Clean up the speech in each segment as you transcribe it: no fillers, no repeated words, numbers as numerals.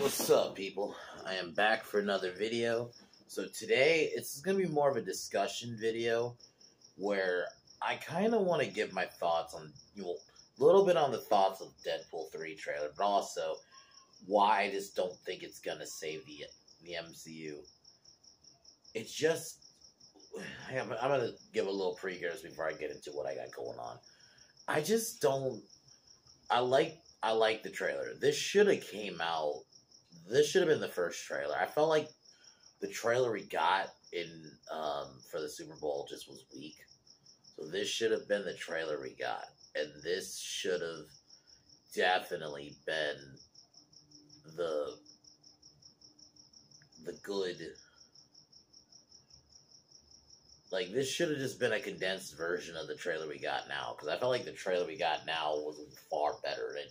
What's up, people? I am back for another video. So today, it's going to be more of a discussion video where I kind of want to give my thoughts on, a little bit on the thoughts of Deadpool 3 trailer, but also why I just don't think it's going to save the MCU. It's just, I'm going to give a little pre-curse before I get into what I got going on. I just don't, I like the trailer. This should have came out. This should have been the first trailer. I felt like the trailer we got for the Super Bowl just was weak. So this should have been the trailer we got. And this should have definitely been the good. Like, this should have just been a condensed version of the trailer we got now. Because I felt like the trailer we got now was far better. And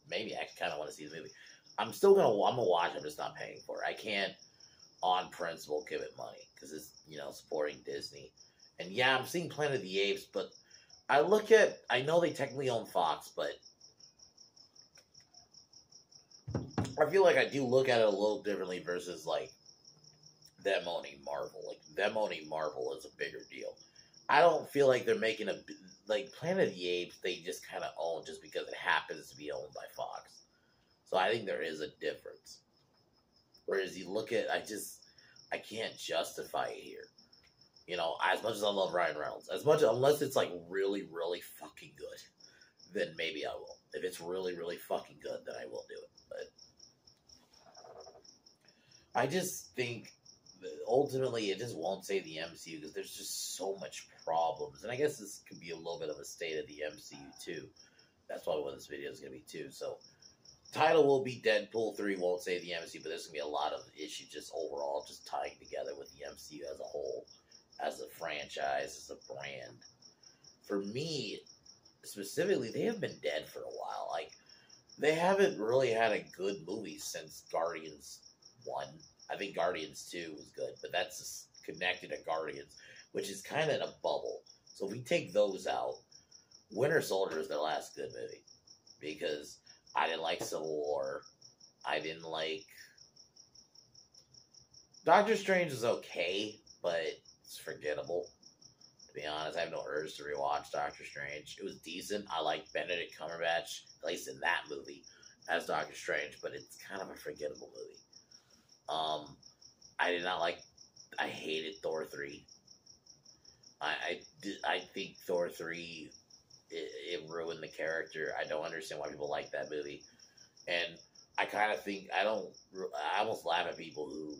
maybe I kind of want to see the movie. I'm gonna watch it, I'm just not paying for it. I can't, on principle, give it money. Because it's, supporting Disney. And yeah, I'm seeing Planet of the Apes, but I know they technically own Fox, but I feel like I do look at it a little differently versus, like, them owning Marvel. Like, them owning Marvel is a bigger deal. I don't feel like they're making Planet of the Apes, they just kind of own just because it happens to be owned by Fox. So I think there is a difference. Whereas you look at, I can't justify it here. As much as I love Ryan Reynolds, unless it's like really, really fucking good, then maybe I will. If it's really, really fucking good, then I will do it. But I just think that ultimately it just won't save the MCU because there's just so much problems. And I guess this could be a little bit of a state of the MCU too. That's probably what this video is going to be too. So, title will be Deadpool 3 won't save the MCU, but there's going to be a lot of issues just overall, just tying together with the MCU as a whole, as a franchise, as a brand. For me, specifically, they have been dead for a while. Like, they haven't really had a good movie since Guardians 1. I think Guardians 2 was good, but that's just connected to Guardians, which is kind of in a bubble. So if we take those out, Winter Soldier is their last good movie. Because I didn't like Civil War. I didn't like... Doctor Strange is okay, but it's forgettable. To be honest, I have no urge to rewatch Doctor Strange. It was decent. I liked Benedict Cumberbatch, at least in that movie, as Doctor Strange, but it's kind of a forgettable movie. I hated Thor 3. I think Thor 3... It ruined the character. I don't understand why people like that movie. And I kind of think, I almost laugh at people who,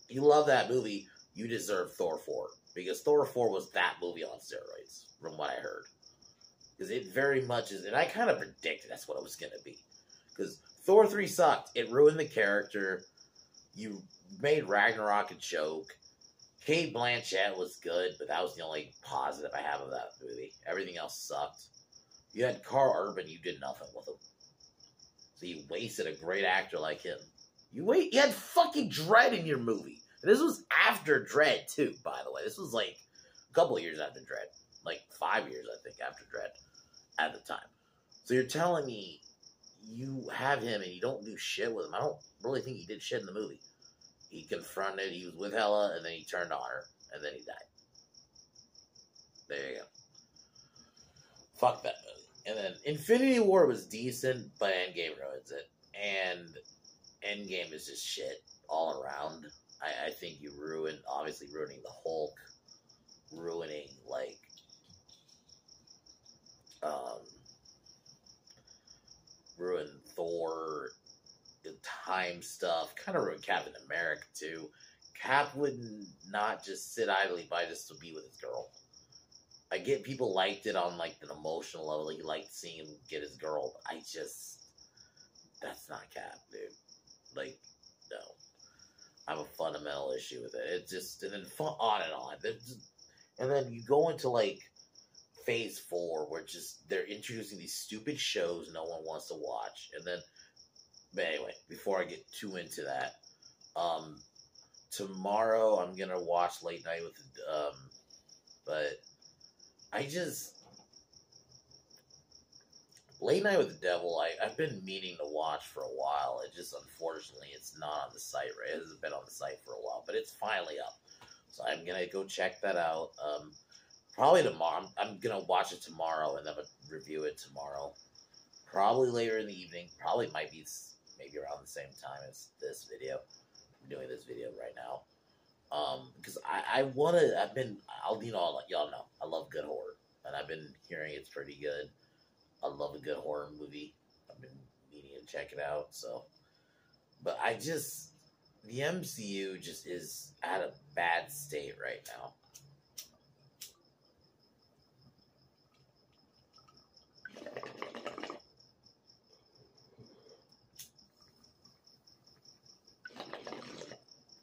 you love that movie, you deserve Thor 4. Because Thor 4 was that movie on steroids, from what I heard. Because it very much is, and I kind of predicted that's what it was going to be. Because Thor 3 sucked. It ruined the character. You made Ragnarok a joke. Cate Blanchett was good, but that was the only positive I have of that movie. Everything else sucked. You had Carl Urban, you did nothing with him. So you wasted a great actor like him. You had fucking Dredd in your movie. And this was after Dredd, too, by the way. This was like a couple of years after Dredd. Like 5 years, I think, after Dredd at the time. So you're telling me you have him and you don't do shit with him. I don't really think he did shit in the movie. He was with Hela, and then he turned on her, and then he died. There you go. Fuck that movie. And then Infinity War was decent, but Endgame ruins it. And Endgame is just shit all around. I think you obviously ruining the Hulk, ruining, ruin Thor, the time stuff, kind of ruined Captain America too. Cap would not just sit idly by just to be with his girl. I get people liked it on an emotional level. He liked seeing him get his girl, but that's not Cap, dude. No. I have a fundamental issue with it. It's just, and then on and on. And then you go into phase 4 where they're introducing these stupid shows no one wants to watch. And then, but anyway, before I get too into that, tomorrow I'm going to watch Late Night with, but Late Night with the Devil, I've been meaning to watch for a while. It just, unfortunately, it's not on the site, right? It hasn't been on the site for a while, but it's finally up. So I'm going to go check that out. Probably tomorrow. I'm going to watch it tomorrow and then review it tomorrow. Probably later in the evening. Probably might be maybe around the same time as this video. I'm doing this video right now. Because I want to, y'all know, I love good horror. And I've been hearing it's pretty good. I love a good horror movie. I've been meaning to check it out. So, but the MCU just is at a bad state right now.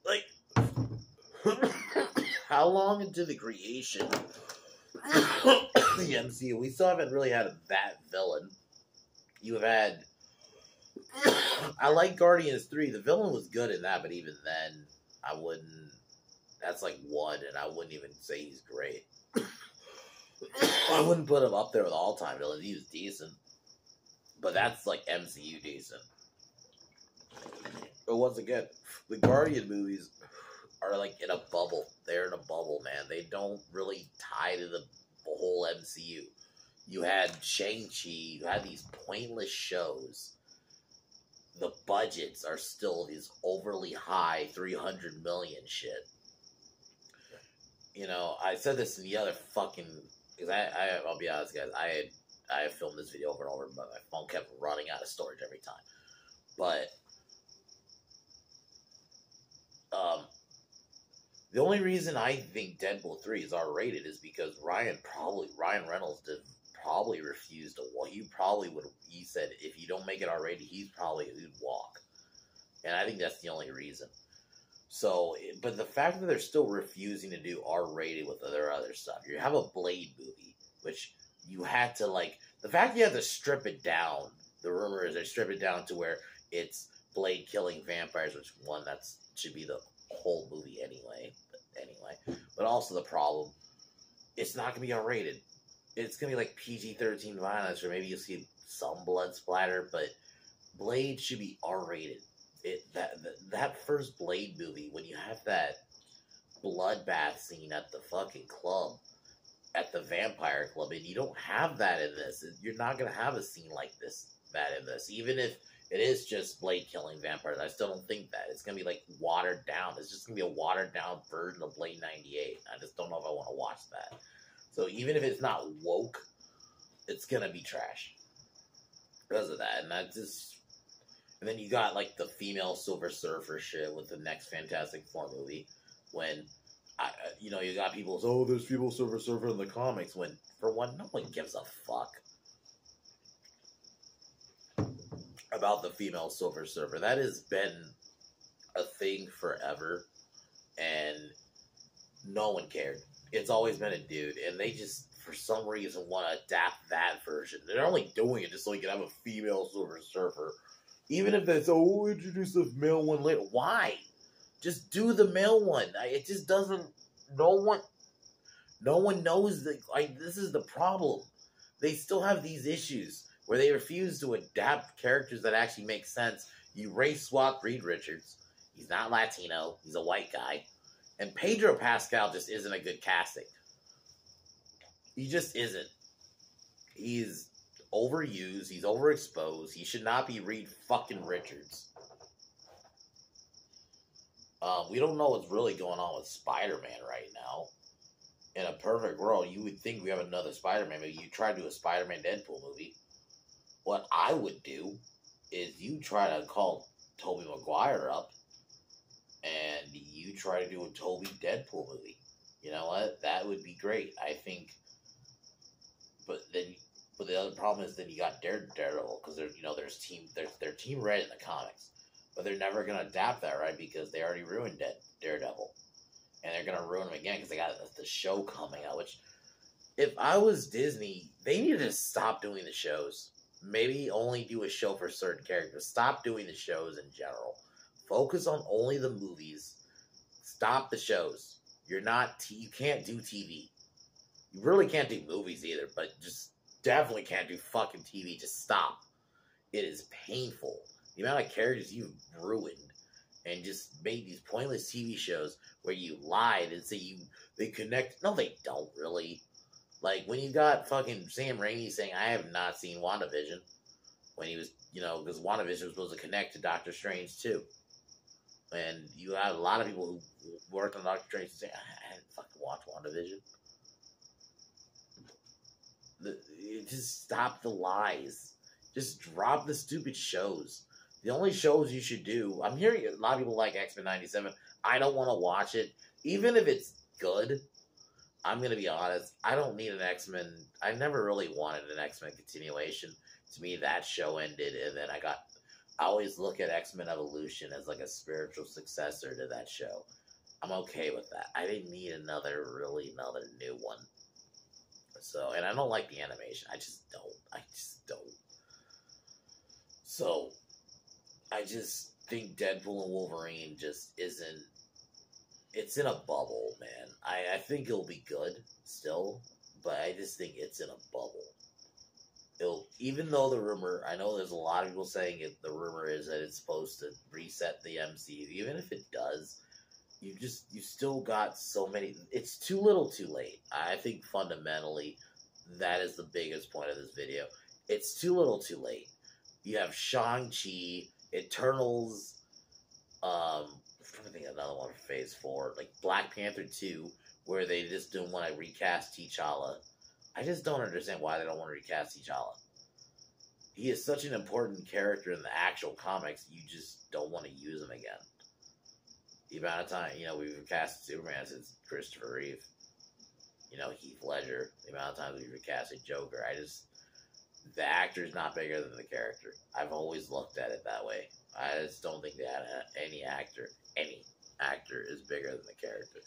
Like, how long into the creation the MCU, we still haven't really had that villain. You have had I like Guardians 3. The villain was good in that, but even then that's like one, and I wouldn't even say he's great. I wouldn't put him up there with all-time villains. He was decent. But that's like MCU decent. But once again, the Guardian movies are like in a bubble. They're in a bubble, man. They don't really tie to the whole MCU. You had Shang-Chi, you had these pointless shows. The budgets are still these overly high 300 million shit. You know, I said this in the other fucking, because I'll be honest, guys, I have filmed this video over and over, but my phone kept running out of storage every time. But the only reason I think Deadpool 3 is R-rated is because Ryan Reynolds probably refused to. Well, he said if you don't make it R-rated, he'd walk. And I think that's the only reason. So, but the fact that they're still refusing to do R-rated with their other stuff. You have a Blade movie, which you had to, like, the fact you have to strip it down, the rumor is they strip it down to where it's Blade killing vampires, which should be the whole movie anyway. But also the problem, it's not going to be R-rated. It's going to be like PG-13 violence, or maybe you'll see some blood splatter, but Blade should be R-rated. That first Blade movie, when you have that bloodbath scene at the fucking club, at the vampire club, and you don't have that in this. You're not going to have a scene like that in this. Even if it is just Blade killing vampires, I still don't think that. It's going to be like watered down. It's just going to be a watered down version of Blade 98. I just don't know if I want to watch that. So even if it's not woke, it's going to be trash because of that. And then you got like the female Silver Surfer shit with the next Fantastic Four movie, when you got people say, oh, there's female Silver Surfer in the comics, when for one, no one gives a fuck about the female Silver Surfer. That has been a thing forever, and no one cared. It's always been a dude, and they just, for some reason, want to adapt that version. They're only doing it just so you can have a female Silver Surfer. Even if they say, oh, we'll introduce the male one later. Why? Just do the male one. It just doesn't, no one knows that, like, this is the problem. They still have these issues where they refuse to adapt characters that actually make sense. You race swap Reed Richards. He's not Latino. He's a white guy. And Pedro Pascal just isn't a good casting. He just isn't. He's overused. He's overexposed. He should not be Reed fucking Richards. We don't know what's really going on with Spider-Man right now. In a perfect world, you would think we have another Spider-Man movie. You try to do a Spider-Man Deadpool movie. What I would do is you try to call Tobey Maguire up, and you try to do a Tobey Deadpool movie. You know what? That would be great, I think. But the other problem is then you got Daredevil, because they're Team Red in the comics, but they're never gonna adapt that, right? Because they already ruined Daredevil, and they're gonna ruin him again because they got the show coming out. Which, if I was Disney, they need to stop doing the shows. Maybe only do a show for certain characters. Stop doing the shows in general. Focus on only the movies. Stop the shows. You can't do TV. You really can't do movies either, but just definitely can't do fucking TV. Just stop. It is painful. The amount of characters you've ruined and just made these pointless TV shows where you lied and say they connect. No, they don't really. Like when you got fucking Sam Raimi saying, I have not seen WandaVision. When he was, because WandaVision was supposed to connect to Doctor Strange too. And you have a lot of people who worked on Doctor Strange saying, I didn't fucking watch WandaVision. Just stop the lies. Just drop the stupid shows. The only shows you should do, I'm hearing a lot of people like X-Men 97. I don't want to watch it. Even if it's good, I'm going to be honest, I don't need an X-Men. I never really wanted an X-Men continuation. To me, that show ended, and then I always look at X-Men Evolution as like a spiritual successor to that show. I'm okay with that. I didn't need another new one. So, and I don't like the animation. I just don't. So, I just think Deadpool and Wolverine just isn't. It's in a bubble, man. I think it'll be good still, but I just think it's in a bubble. Even though the rumor, I know there's a lot of people saying the rumor is that it's supposed to reset the MCU. Even if it does, you still got so many. It's too little, too late. I think fundamentally, that is the biggest point of this video. It's too little, too late. You have Shang-Chi, Eternals. I'm trying to think of another one for Phase 4, like Black Panther 2, where they just don't want to recast T'Challa. I just don't understand why they don't want to recast T'Challa. He is such an important character in the actual comics, you just don't want to use him again. The amount of time, we've recast Superman since Christopher Reeve. Heath Ledger. The amount of times we've recasted Joker. The actor's not bigger than the character. I've always looked at it that way. I just don't think that any actor is bigger than the character.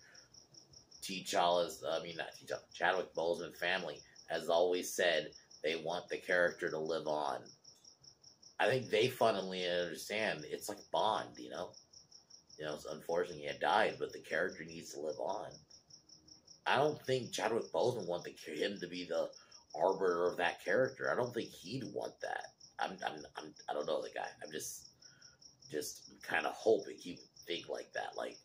Chadwick Boseman's family has always said they want the character to live on. I think they fundamentally understand it's like Bond, it's unfortunately he had died, but the character needs to live on. I don't think Chadwick Boseman wants him to be the arbiter of that character. I don't think he'd want that. I don't know the guy. I'm just kind of hoping he would think like that. Like,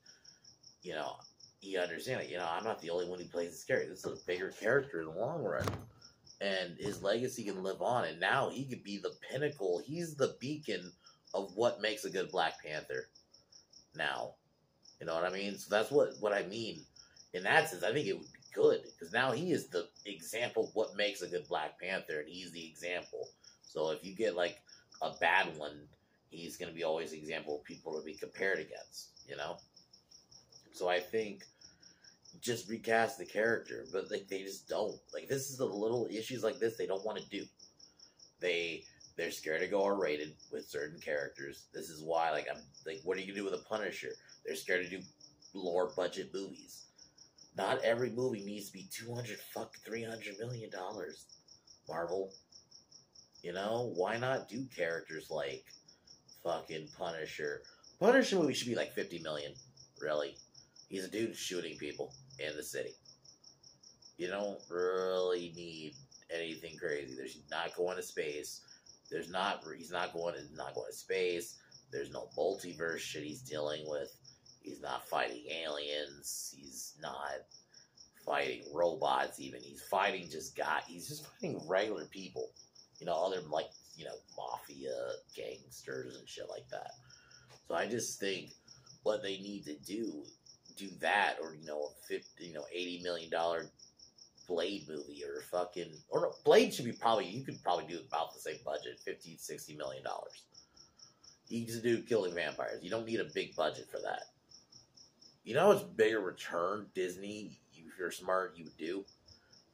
you understand it. I'm not the only one who plays this character. This is a bigger character in the long run. And his legacy can live on. And now he could be the pinnacle. He's the beacon of what makes a good Black Panther. Now. You know what I mean? So that's what I mean. In that sense, I think it would be good. Because now he is the example of what makes a good Black Panther. And he's the example. So if you get like a bad one, he's going to be always the example of people to be compared against. So I think just recast the character, but like they just don't. Like this is the little issues like this they don't want to do. They're scared to go R-rated with certain characters. This is why what are you gonna do with a Punisher? They're scared to do lower budget movies. Not every movie needs to be $300 million. Marvel, why not do characters like fucking Punisher? Punisher movie should be like $50 million. Really. He's a dude shooting people in the city. You don't really need anything crazy. There's not going to space. He's not going to space. There's no multiverse shit he's dealing with. He's not fighting aliens. He's not fighting robots even. He's just fighting regular people. Other mafia gangsters and shit like that. So I just think what they need to do that, or $80 million Blade movie, or no, Blade should be you could probably do about the same budget, $50-60 million. He's a dude killing vampires. You don't need a big budget for that. It's bigger return Disney. If you're smart, you would do.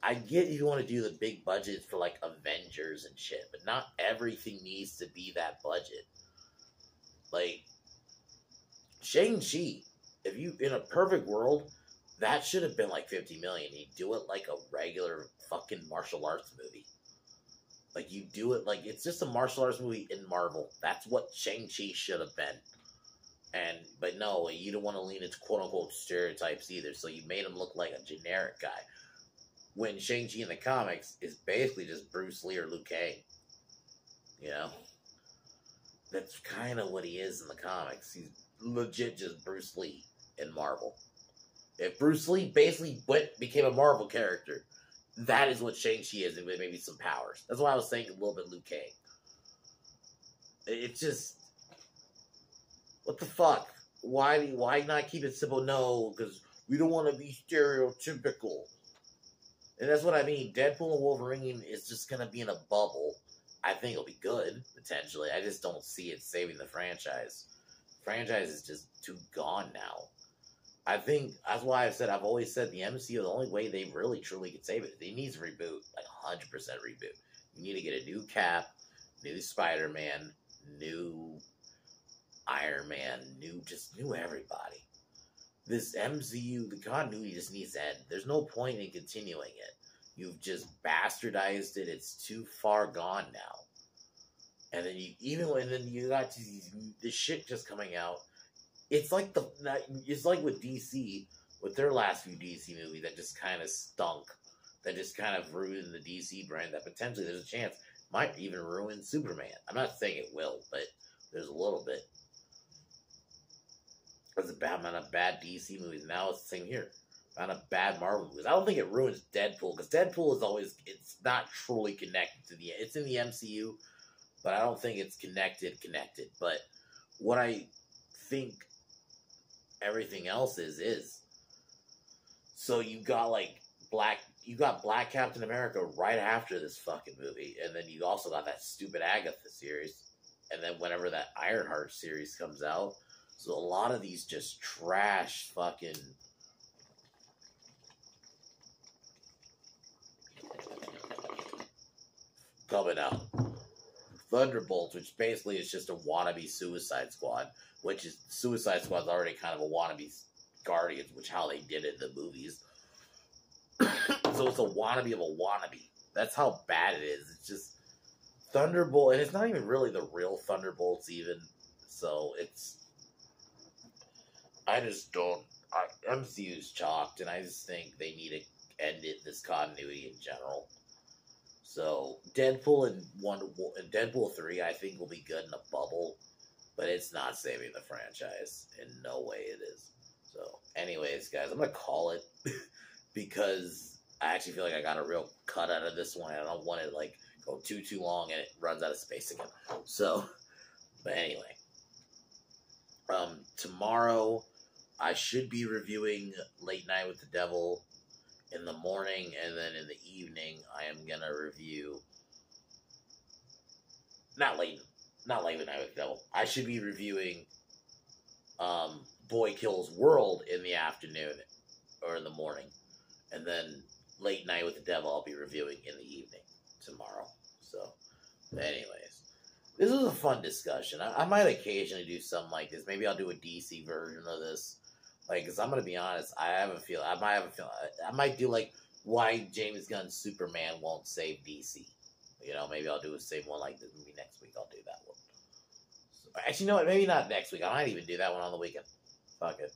I get you want to do the big budget for like Avengers and shit, but not everything needs to be that budget. Like Shang-Chi, if you in a perfect world, that should have been like $50 million. You do it like a regular fucking martial arts movie. Like you do it like it's just a martial arts movie in Marvel. That's what Shang-Chi should have been. But no, you don't want to lean into quote unquote stereotypes either. So you made him look like a generic guy. when Shang-Chi in the comics is basically just Bruce Lee or Liu Kang. You know? That's kind of what he is in the comics. He's legit just Bruce Lee in Marvel. If Bruce Lee basically became a Marvel character, that is what Shang-Chi is, and maybe some powers. That's why I was saying a little bit Liu Kang. It's just, what the fuck? Why not keep it simple? No, because we don't want to be stereotypical. And that's what I mean. Deadpool and Wolverine is just going to be in a bubble. I think it'll be good, potentially. I just don't see it saving the franchise. Franchise is just too gone now. I think that's why I've always said the MCU, the only way they really truly can save it, they need to reboot, like 100% reboot. You need to get a new Cap, new Spider-Man, new Iron Man, new everybody. This MCU, the continuity just needs to end. There's no point in continuing it. You've just bastardized it. It's too far gone now. And then you got this shit just coming out. It's like with DC, with their last few DC movies that just kind of stunk, that just kind of ruined the DC brand. That potentially there's a chance might even ruin Superman. I'm not saying it will, but there's a little bit. There's a bad amount of bad DC movies. Now it's the same here. Amount of bad Marvel movies. I don't think it ruins Deadpool, because Deadpool is always, it's not truly connected to it's in the MCU, but I don't think it's connected. But what I think everything else is. So you got Black Captain America right after this fucking movie, and then you also got that stupid Agatha series, and then whenever that Ironheart series comes out. So a lot of these just trash fucking coming out. Thunderbolts, which basically is just a wannabe Suicide Squad, which is Suicide Squad's already kind of a wannabe Guardians, which how they did it in the movies. So it's a wannabe of a wannabe. That's how bad it is. It's just Thunderbolt, and it's not even really the real Thunderbolts even. So it's, I just don't. MCU's chalked, and I just think they need to end this continuity in general. So Deadpool and Deadpool 3, I think will be good in a bubble, but it's not saving the franchise. In no way it is. So, anyways, guys, I'm gonna call it because I actually feel like I got a real cut out of this one. I don't want it to go too long and it runs out of space again. So, but anyway, tomorrow I should be reviewing Late Night with the Devil in the morning, and then in the evening I am gonna review not late Night with the Devil. I should be reviewing Boy Kills World in the afternoon or in the morning, and then Late Night with the Devil I'll be reviewing in the evening tomorrow. So, anyways, this was a fun discussion. I might occasionally do something like this. Maybe I'll do a DC version of this. Because I'm gonna be honest, I might do why James Gunn's Superman won't save DC. Maybe I'll do a same one like this. Maybe next week I'll do that one. So, actually, you know what? Maybe not next week. I might even do that one on the weekend. Fuck it.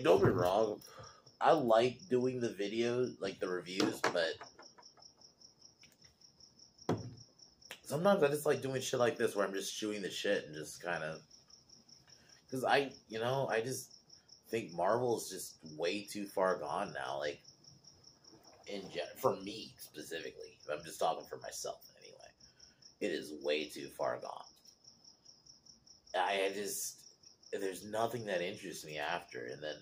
Don't be wrong. I like doing the videos, the reviews, but sometimes I just like doing shit like this where I'm just chewing the shit and just kind of, because I just think Marvel is just way too far gone now. For me specifically, I'm just talking for myself anyway. It is way too far gone. There's nothing that interests me after. And then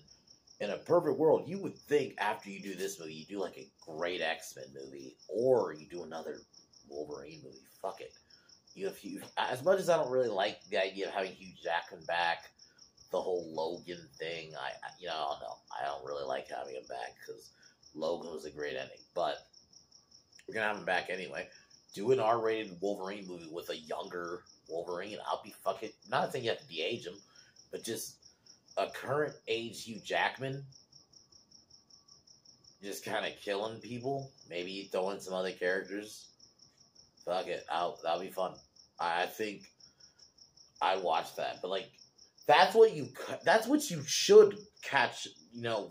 in a perfect world, you would think after you do this movie, you do a great X-Men movie, or you do another Wolverine movie. Fuck it. As much as I don't really like the idea of having Hugh Jackman back, the whole Logan thing, I don't really like having him back because Logan was a great ending. But we're gonna have him back anyway. Do an R-rated Wolverine movie with a younger Wolverine. I'll be fucking, not saying you have to de-age him, but just a current age Hugh Jackman just kind of killing people. Maybe throw in some other characters. Fuck it. That'll be fun. I think I'd watch that. But That's what you should catch,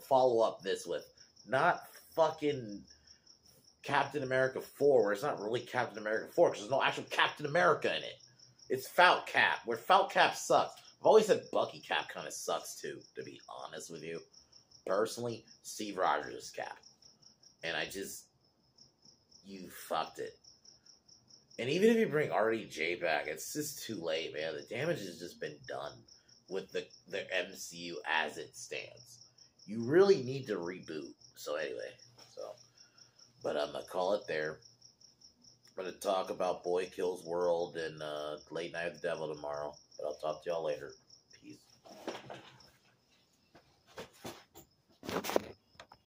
follow up this with. Not fucking Captain America 4, where it's not really Captain America 4, because there's no actual Captain America in it. It's Falcon Cap, where Falcon Cap sucks. I've always said Bucky Cap kind of sucks too, to be honest with you. Personally, Steve Rogers is Cap. And you fucked it. And even if you bring RDJ back, it's just too late, man. The damage has just been done with the MCU as it stands. You really need to reboot. So anyway, but I'm going to call it there. I'm going to talk about Boy Kills World and Late Night with the Devil tomorrow. But I'll talk to y'all later. Peace.